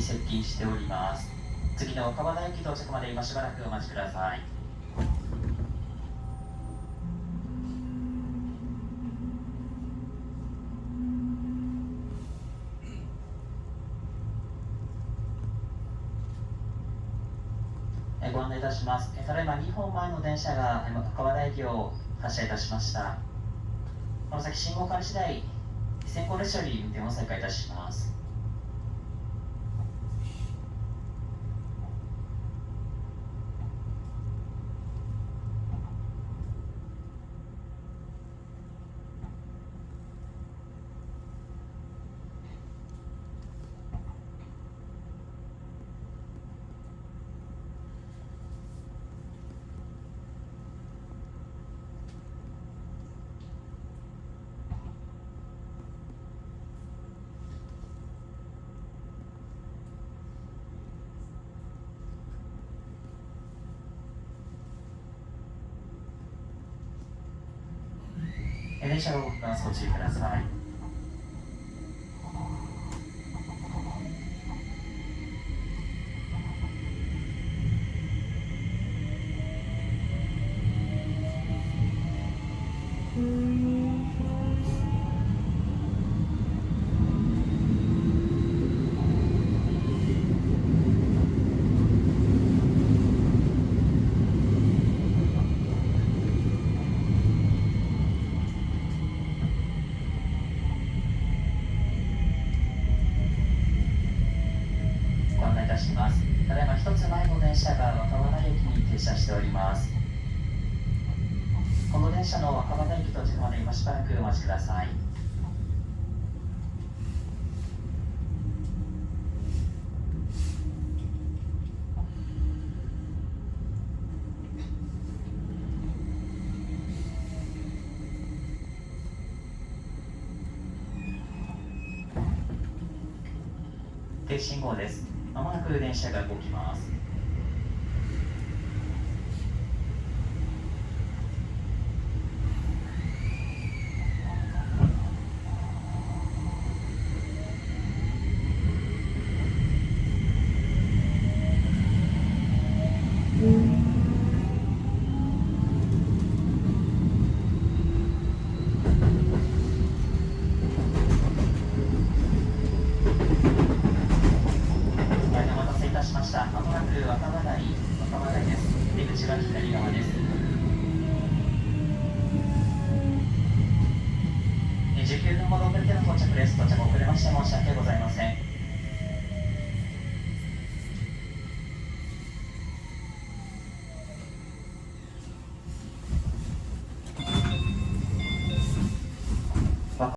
接近しております。次の若葉台駅到着まで今しばらくお待ちください。ご案内いたします。ただいま2本前の電車が若葉台駅を発車いたしました。この先信号変わり次第、先行列車より運転を再開いたします。電車が動きます。ご注意ください。ご案内いたします。ただいま一つ前の電車が若葉台駅に停車しております。この電車の若葉台駅到着まで今しばらくお待ちください。停止信号です。まもなく電車が動きます。お待たせいたしました。まもなく若葉台です。出口は左側です。19分ほど遅れての到着です。到着遅れまして申し訳ございません。